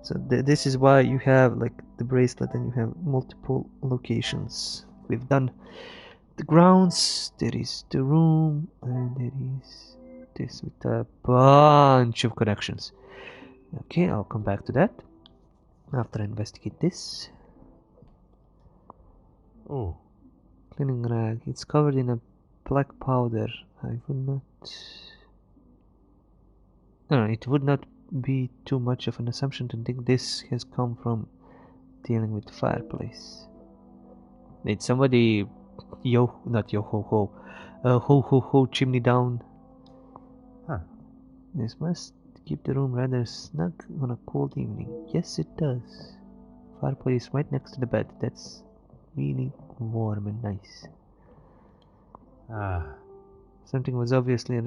So this is why you have like the bracelet and you have multiple locations. We've done the grounds, there is the room, and there is this with a bunch of connections. Okay, I'll come back to that after I investigate this. Oh. Cleaning rag. It's covered in a black powder. I would not... No, it would not be too much of an assumption to think this has come from dealing with the fireplace. Did somebody ho ho chimney down? Huh. This must keep the room rather snug on a cold evening. Yes, it does. Fireplace right next to the bed. That's really warm and nice. Ah. Something was obviously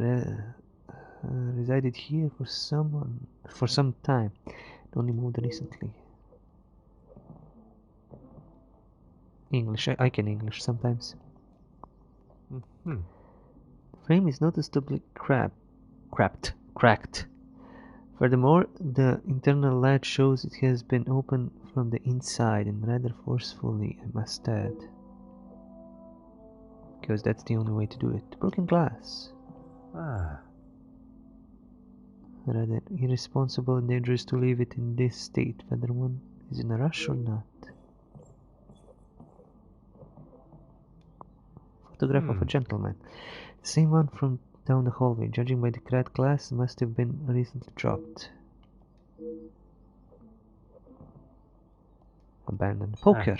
resided here for some time. It only moved recently. English. I can English sometimes. Mm-hmm. The frame is noticeably cracked. Furthermore, the internal latch shows it has been opened from the inside and rather forcefully, I must add. Because that's the only way to do it. Broken glass. Ah. Rather irresponsible and dangerous to leave it in this state, whether one is in a rush or not. Photograph of a gentleman. The same one from down the hallway. Judging by the cracked glass, must have been recently dropped. Abandoned. Poker.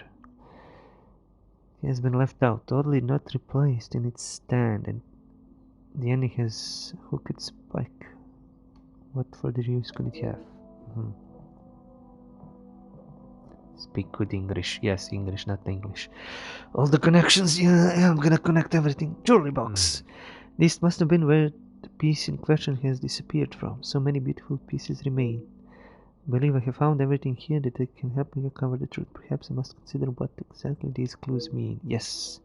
It has been left out, oddly not replaced in its stand, and the ending has hooked spike. What further use could it have? Speak good English. Yes, English, not English. All the connections. Yeah, I'm gonna connect everything. Jewelry box. This must have been where the piece in question has disappeared from. So many beautiful pieces remain. I believe I have found everything here that can help me uncover the truth. Perhaps I must consider what exactly these clues mean. Yes.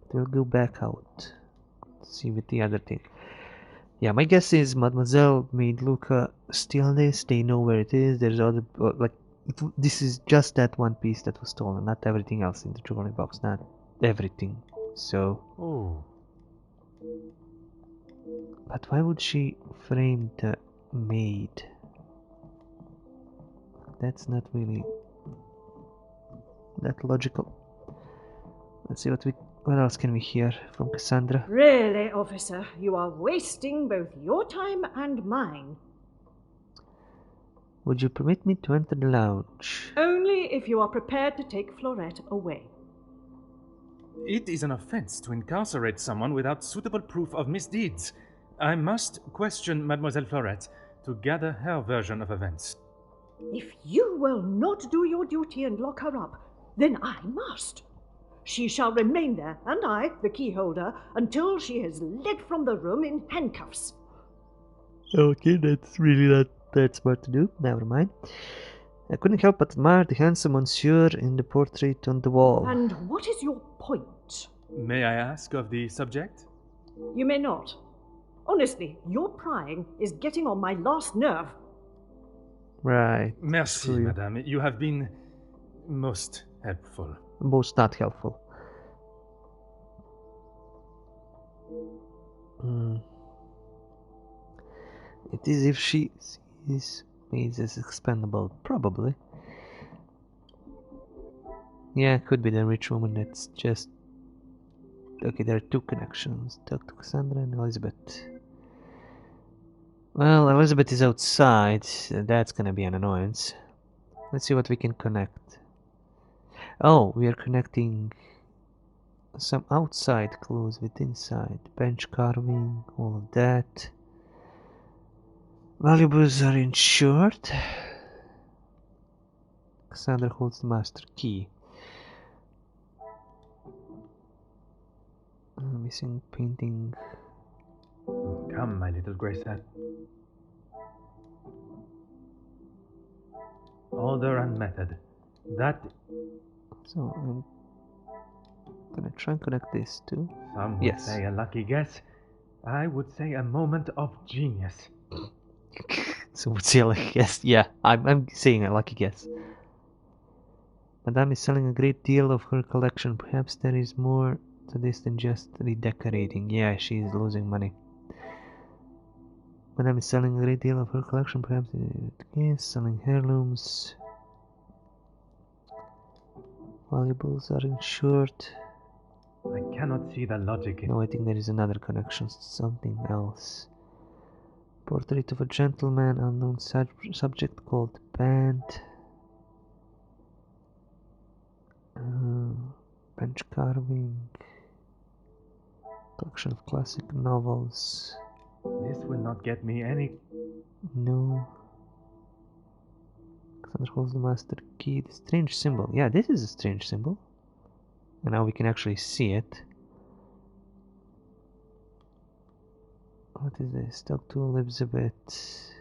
But we'll go back out. See with the other thing. Yeah, my guess is Mademoiselle made Luca steal this. They know where it is. There's other this is just that one piece that was stolen, not everything else in the jewelry box. Not everything. So. Oh. But why would she frame the maid? That's not really that logical. Let's see what else can we hear from Cassandra. Really, officer, you are wasting both your time and mine. Would you permit me to enter the lounge? Only if you are prepared to take Florette away. It is an offense to incarcerate someone without suitable proof of misdeeds. I must question Mademoiselle Florette to gather her version of events. If you will not do your duty and lock her up, then I must. She shall remain there, and I, the key holder, until she is led from the room in handcuffs. Okay, that's really not that smart to do. Never mind. I couldn't help but admire the handsome monsieur in the portrait on the wall. And what is your point? May I ask of the subject? You may not. Honestly, your prying is getting on my last nerve. Right. Merci, madame. You have been most helpful. Most not helpful. It is if she sees me as expendable. Probably. Yeah, could be the rich woman that's just... Okay, there are two connections. Talk to Cassandra and Elizabeth. Well, Elizabeth is outside. That's gonna be an annoyance. Let's see what we can connect. Oh, we are connecting some outside clues with inside. Bench carving, all of that. Valuables are insured. Cassandra holds the master key. Missing painting. Come, my little Gracer. Order and method. That... So, I'm gonna try and connect this too. Some would say a lucky guess. I would say a moment of genius. So would say a lucky guess. Yeah, I'm saying a lucky guess. Madame is selling a great deal of her collection. Perhaps there is more to this than just redecorating. Yeah, she is losing money. Madame is selling a great deal of her collection. Perhaps yes, selling heirlooms. Valuables are insured. I cannot see the logic in... No, I think there is another connection. Something else. Portrait of a gentleman, unknown subject called Band. Bench carving. Collection of classic novels. This will not get me any... No. Cassandra holds the master key. The strange symbol. Yeah, this is a strange symbol. And now we can actually see it. What is this? Talk to Elizabeth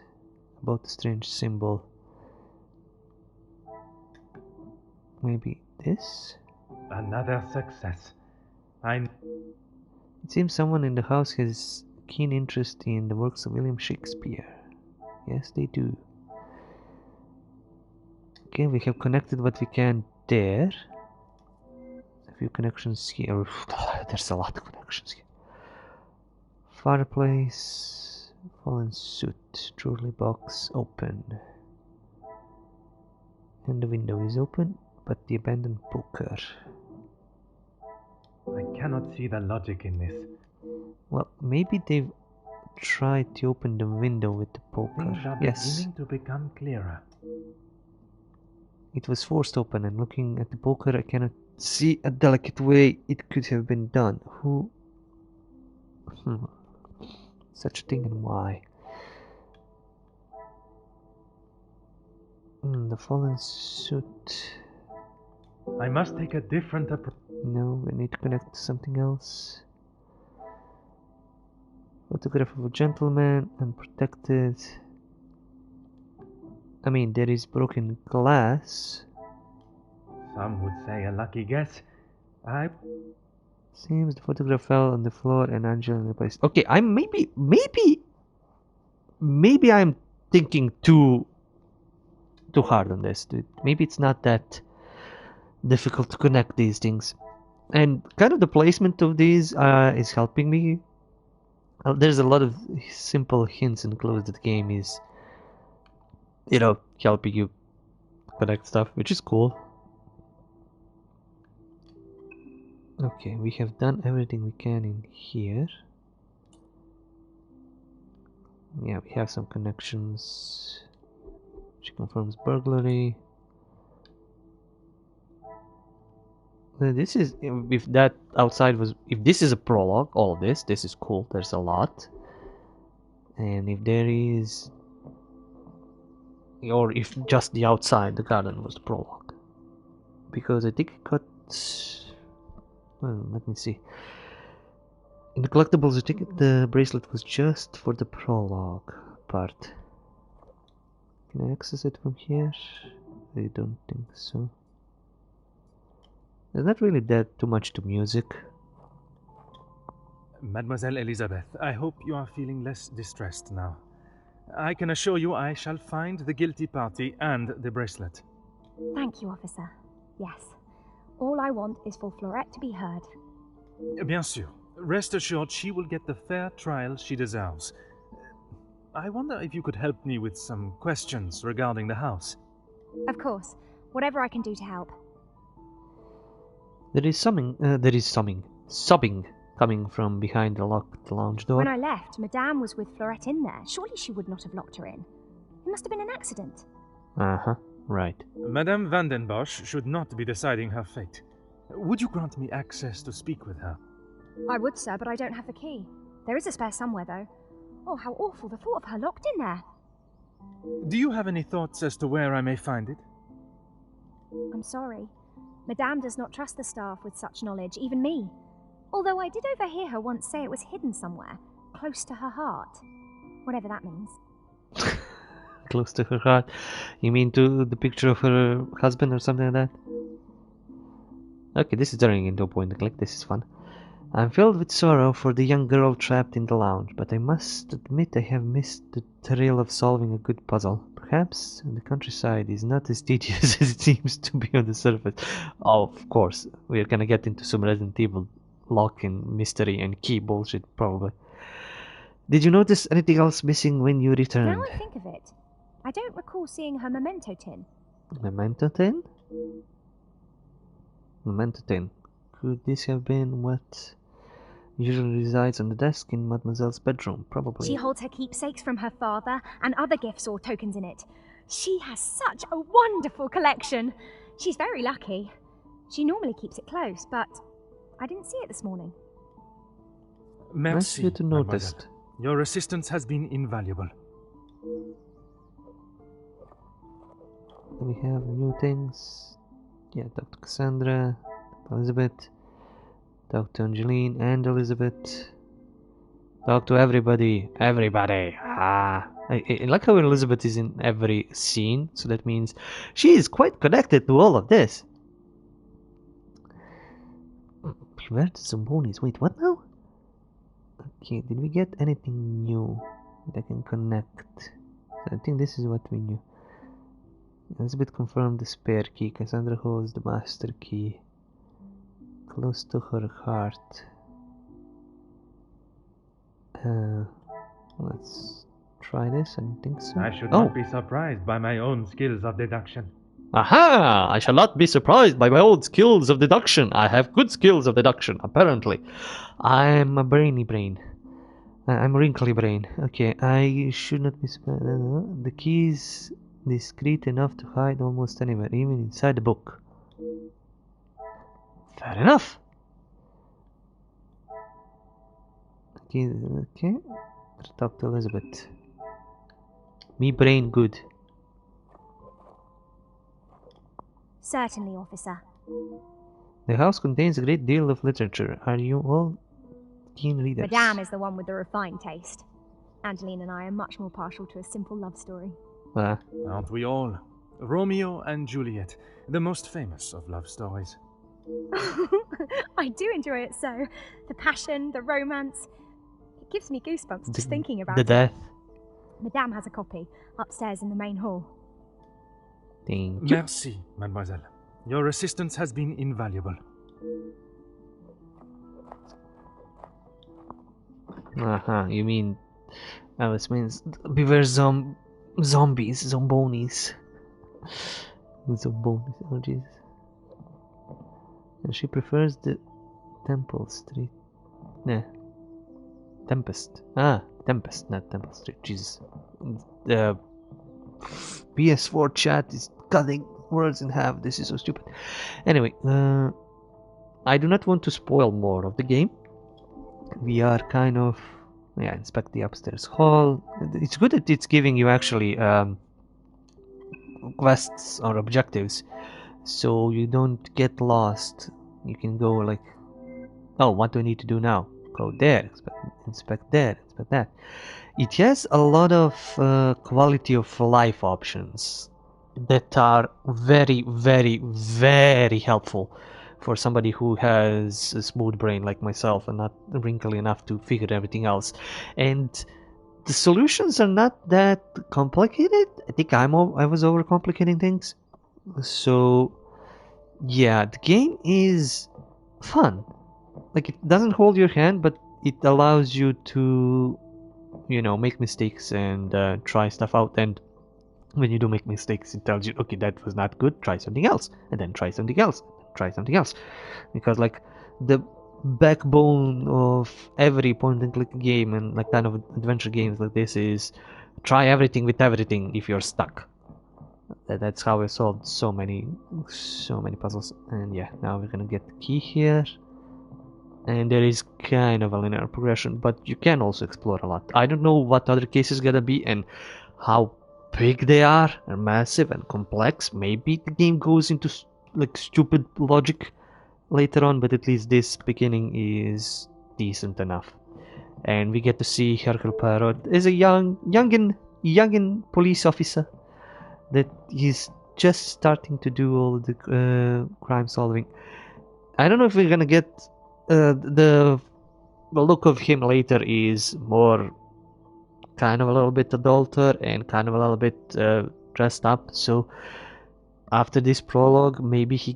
about the strange symbol. Maybe this? Another success. It seems someone in the house has keen interest in the works of William Shakespeare. Yes, they do. Okay, we have connected what we can there. A few connections here. There's a lot of connections here. Fireplace, fallen suit, jewelry box open. And the window is open, but the abandoned poker. I cannot see the logic in this. Well, maybe they've tried to open the window with the poker. Things are Yes, beginning to become clearer. it was forced open, and looking at the poker, I cannot see a delicate way it could have been done. Who? Such a thing, and why? The fallen suit. I must take a different approach. No, we need to connect to something else. Photograph of a gentleman, unprotected. I mean, there is broken glass. Some would say a lucky guess. Seems the photograph fell on the floor and Angela replaced. Okay, I'm maybe I'm thinking too hard on this, dude. Maybe it's not that difficult to connect these things, and kind of the placement of these is helping me. There's a lot of simple hints and clues that the game is, helping you connect stuff, which is cool. Okay, we have done everything we can in here. Yeah, we have some connections. She confirms burglary. This is, if that outside was, if this is a prologue, all of this is cool. There's a lot. And if there is, or if just the outside, the garden was the prologue. Because I think I got, well, let me see. In the collectibles, I think the bracelet was just for the prologue part. Can I access it from here? I don't think so. There's not really that too much to music. Mademoiselle Elizabeth, I hope you are feeling less distressed now. I can assure you I shall find the guilty party and the bracelet. Thank you, officer. Yes. All I want is for Florette to be heard. Bien sûr. Rest assured she will get the fair trial she deserves. I wonder if you could help me with some questions regarding the house. Of course. Whatever I can do to help. There is sobbing coming from behind the locked lounge door. When I left, Madame was with Florette in there. Surely she would not have locked her in. It must have been an accident. Uh-huh, right. Madame Vandenbosch should not be deciding her fate. Would you grant me access to speak with her? I would, sir, but I don't have the key. There is a spare somewhere, though. Oh, how awful, the thought of her locked in there. Do you have any thoughts as to where I may find it? I'm sorry. Madame does not trust the staff with such knowledge, even me. Although I did overhear her once say it was hidden somewhere, close to her heart. Whatever that means. Close to her heart? You mean to the picture of her husband or something like that? Okay, this is turning into a point and click. This is fun. I'm filled with sorrow for the young girl trapped in the lounge, but I must admit I have missed the thrill of solving a good puzzle. Perhaps the countryside is not as tedious as it seems to be on the surface. Oh, of course, we are gonna get into some Resident Evil lock and mystery and key bullshit, probably. Did you notice anything else missing when you returned? Now I think of it, I don't recall seeing her memento tin. Memento tin? Memento tin. Could this have been what usually resides on the desk in Mademoiselle's bedroom? Probably. She holds her keepsakes from her father and other gifts or tokens in it. She has such a wonderful collection. She's very lucky. She normally keeps it close, but I didn't see it this morning. Merci, nice of you to notice. mademoiselle. Your assistance has been invaluable. We have new things. Yeah, Dr. Cassandra, Elizabeth, talk to Angeline and Elizabeth. Talk to everybody. Everybody. I like how Elizabeth is in every scene, so that means she is quite connected to all of this. Where the Zambonis? Wait, what now? Okay, did we get anything new that I can connect? I think this is what we knew. Elizabeth confirmed the spare key. Cassandra holds the master key. Close to her heart. Let's try this. I don't think so. I should not be surprised by my own skills of deduction. Aha! I shall not be surprised by my old skills of deduction. I have good skills of deduction, apparently. I'm a brainy brain. I'm wrinkly brain. Okay, I should not be surprised. The key is discreet enough to hide almost anywhere, even inside the book. Fair enough. Okay, okay. Talk to Elizabeth. Me brain good. Certainly, officer. The house contains a great deal of literature. Are you all keen readers? Madame is the one with the refined taste. Angeline and I are much more partial to a simple love story. Aren't we all? Romeo and Juliet, the most famous of love stories. I do enjoy it so. The passion, the romance. It gives me goosebumps just thinking about the it. death. Madame has a copy upstairs in the main hall. Thank you. Merci, mademoiselle. Your assistance has been invaluable. You mean Alice means beware zombies, zombonies. Zombonis, oh Jesus. And she prefers the Temple Street. Nah. Tempest. Tempest, not Temple Street. Jesus. The PS4 chat is cutting words in half. This is so stupid. Anyway, I do not want to spoil more of the game. We are kind of inspect the upstairs hall. It's good that it's giving you actually quests or objectives, so you don't get lost. You can go like, oh, what do I need to do now? Go there, inspect there, inspect that. It has a lot of quality of life options that are very, very, very helpful for somebody who has a smooth brain like myself and not wrinkly enough to figure everything else. And the solutions are not that complicated. I think I was overcomplicating things. So yeah, the game is fun. Like, it doesn't hold your hand, but it allows you to, make mistakes and try stuff out. And when you do make mistakes, it tells you, okay, that was not good, try something else, and then try something else, try something else. Because like the backbone of every point and click game and like kind of adventure games like this is try everything with everything if you're stuck. That's how I solved so many puzzles. And yeah, now we're gonna get the key here. And there is kind of a linear progression, but you can also explore a lot. I don't know what other cases gonna be and how big they are and massive and complex. Maybe the game goes into like stupid logic later on, but at least this beginning is decent enough. And we get to see Hercule Poirot as a youngin police officer that he's just starting to do all the crime solving. I don't know if we're gonna get the look of him later is more kind of a little bit adulter and kind of a little bit dressed up. So after this prologue, maybe he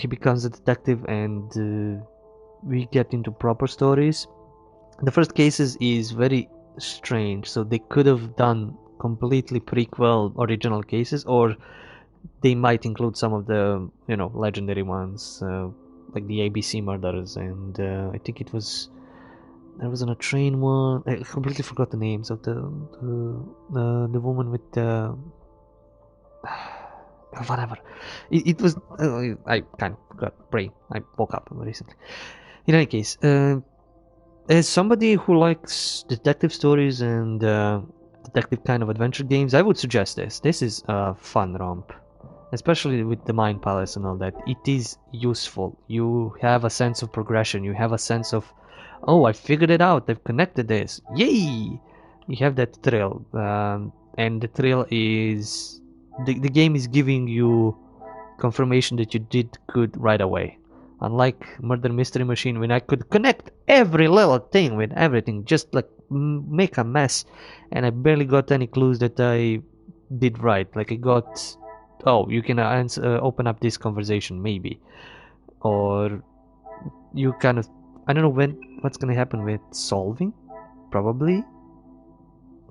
becomes a detective and we get into proper stories. The first cases is very strange, so they could have done completely prequel original cases, or they might include some of the legendary ones, like the ABC murders, and I think there was a train one. I completely forgot the names of the woman with the whatever. It was I kind of got brain. I woke up recently. In any case, as somebody who likes detective stories and detective kind of adventure games, I would suggest this. This is a fun romp, especially with the Mind Palace and all that. It is useful. You have a sense of progression. You have a sense of, oh, I figured it out. I've connected this. Yay! You have that thrill, and the thrill is the game is giving you confirmation that you did good right away. Unlike Murder Mystery Machine, when I could connect every little thing with everything, just like make a mess, and I barely got any clues that I did right. Like I got, oh, you can open up this conversation maybe, or you kind of, I don't know what's gonna happen with solving. Probably,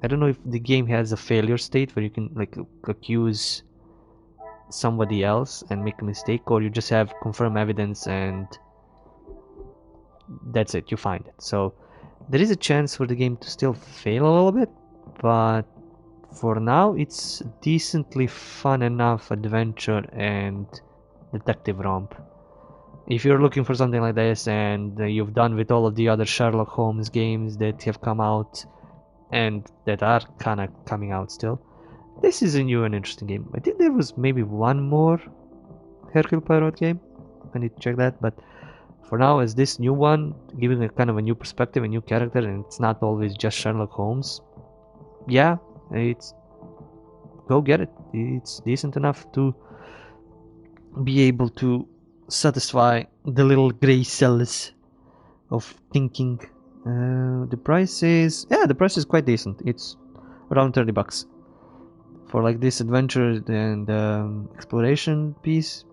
I don't know if the game has a failure state where you can like accuse somebody else and make a mistake, or you just have confirmed evidence and that's it, you find it. So there is a chance for the game to still fail a little bit, but for now it's decently fun enough adventure and detective romp. If you're looking for something like this and you've done with all of the other Sherlock Holmes games that have come out and that are kind of coming out still, this is a new and interesting game. I think there was maybe one more Hercule Poirot game. I need to check that, but for now, as this new one, giving a kind of a new perspective, a new character, and it's not always just Sherlock Holmes. Yeah, it's go get it. It's decent enough to be able to satisfy the little gray cells of thinking. The price is quite decent. It's around $30 for like this adventure and exploration piece.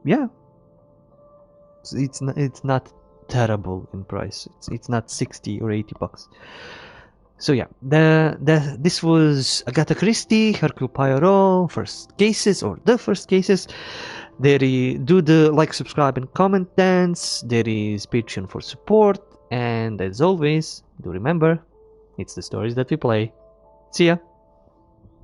Yeah, it's not terrible in price. It's not 60 or $80. So yeah, this was Agatha Christie, Hercule Poirot, first cases, or the first cases. There is, do the like, subscribe, and comment dance. There is Patreon for support, and as always, do remember, it's the stories that we play. See ya!